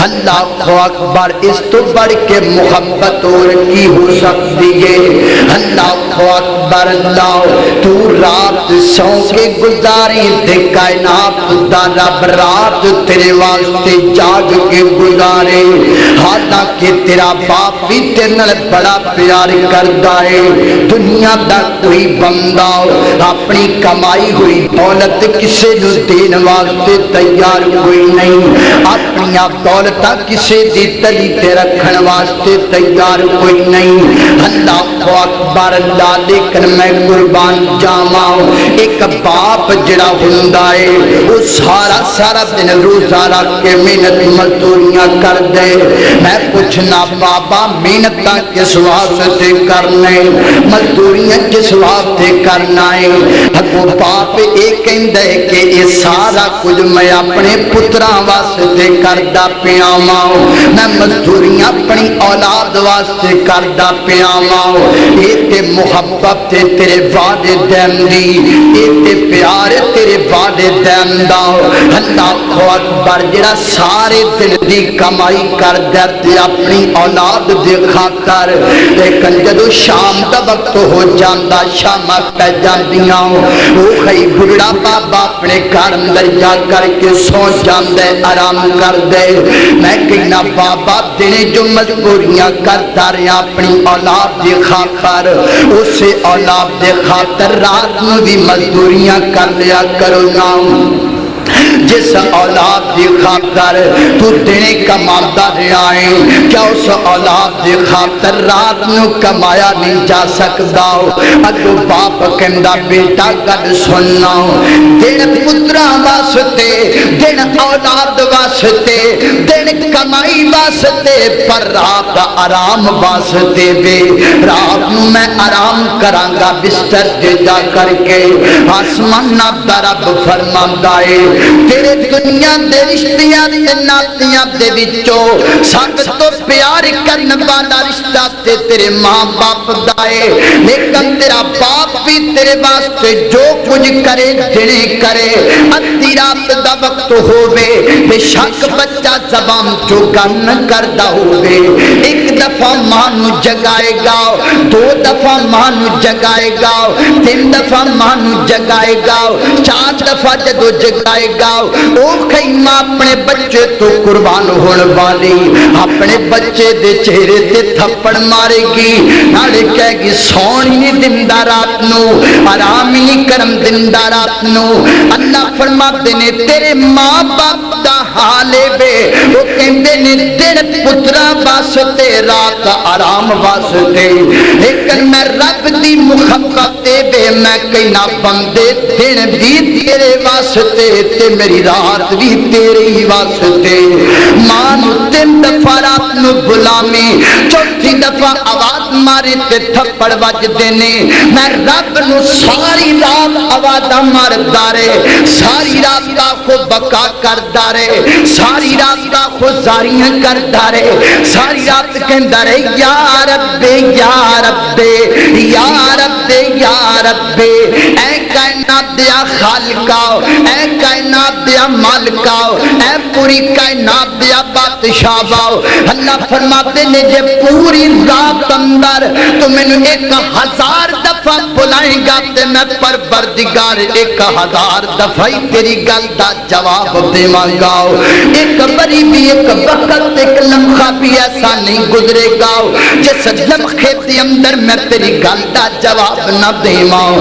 اللہ اکبر، اس تو بڑھ کے محبت اور کی ہو سکتی ہے؟ اللہ اکبر اللہ، تو رات سو کے گزاری تے کائنات دا رب رات تیرے واسطے جاگ کے گزارے، حالانکہ تیرا باپ بھی تیرے نال بڑا پیار کردا ہے۔ دنیا دا کوئی بندہ اپنی کمائی ہوئی دولت کسے نو دین واسطے تیار کوئی نہیں، اپنی دولت کسے دی تلی تے رکھن واسطے تیار کوئی نہیں۔ اللہ اکبر اللہ، لیکن میں قربان جاواں، ایک باپ جڑا ہوندا ہے وہ سارا دن روزہ رکھ کے محنت مزدوریاں کر دے۔ میں پوچھنا بابا محنتاں کس واسطے کرنے، مزدوریاں کس واسطے کرنا ہے؟ اگوں باپ یہ کہندا ہے کہ یہ سارا کچھ میں اپنے پتراں واسطے کردا پیا واں، میں مزدوریاں اپنی اولاد واسطے کردا پیا واں۔ یہ تے محبت تیرے والدین دی، یہ تے پیار تیرے والدین دا۔ اللہ اکبر، جڑا سارے دن دی کمائی کردا تے اپنی اولاد دے خاطر، لیکن جدوں شام دا وقت ہو جاندا، شاماں پہ جاندیاں، وہ کئی بڑھڑا بابا اپنے گھر اندر جا کر کے سو جاندے، آرام کر دے۔ میں کہنا بابا دنے جو مجبوریاں کرتا رہا اپنی اولاد دے خاطر، اسے اولاد دے خاطر رات نو بھی مزدوریاں کر لیا کرو نا۔ جس اولاد دی خاطر تو دنے کماتا رہا ہے، کیا اس اولاد دی خاطر رات نو کمایا نہیں جا سکتا؟ اگو باپ کہندا بیٹا گل سننا، دن پتراں واسطے، دن اولاد واسطے، دن کمائی واسطے، پر رات آرام واسطے دے۔ رات نو میں آرام کراں گا بستر تے جا کر کے، آسمان دا رب فرماندا ہے تیرے دنیا دے رشتیاں تے ناتیاں دے وچوں سب تو پیار کرن والا رشتہ تے تیرے ماں باپ دا ہے، لیکن تیرا باپ بھی تیرے واسطے جو کچھ کرے دنے کرے، ادھی رات دا وقت ہووے بے شک بچہ زبان چو گن کردا ہووے، ایک دفعہ ماں نو جگائے گا، دو دفعہ ماں نو جگائے گا، تین دفعہ ماں نو جگائے گا، چار دفعہ جدو جگائے گا، او خیمہ اپنے بچے تو قربان ہون والی اپنے بچے دے چہرے تے تھپڑ مارے گی، نالے کہے گی سونی نہیں دندہ رات نو، آرام نہیں کرم دندہ رات نو۔ اللہ فرماتے نے تیرے ماں باپ دا حالے بے، وہ کہندے نے دن پترا واسطے رات آرام واسطے، لیکن میں رب دی محبت بے میں کہنا بندے دن بھی تیرے واسطے تے میری رات بھی تیری واسطے۔ ماں نو تین دفعہ رات نو غلامی، چوتھی دفعہ آواز ماری تے تھپڑ وج دینے، میں رب نو ساری رات آواز مار دارے، ساری رات کا کو بقا کر دارے، ساری رات کا کو زاریاں کر دارے، ساری رات کہندہ رہے یا رب یا رب یا رب یا رب، اے کائنات دیا خالقہ، اے کائنات دیا مالکہ، اے پوری کائنات دیا بادشاہ۔ اللہ فرماتے نے جے پوری رات اندر تو میں نے 1000 دفعہ بلائیں گا تے میں پروردگار 1000 دفعہ تیری گل دا جواب دیواں گا۔ ایک بری بھی ایک وقت ایک لمحہ بھی ایسا نہیں گزرے گا جس لمحے دے اندر میں تیری گل دا جواب نہ دیواں۔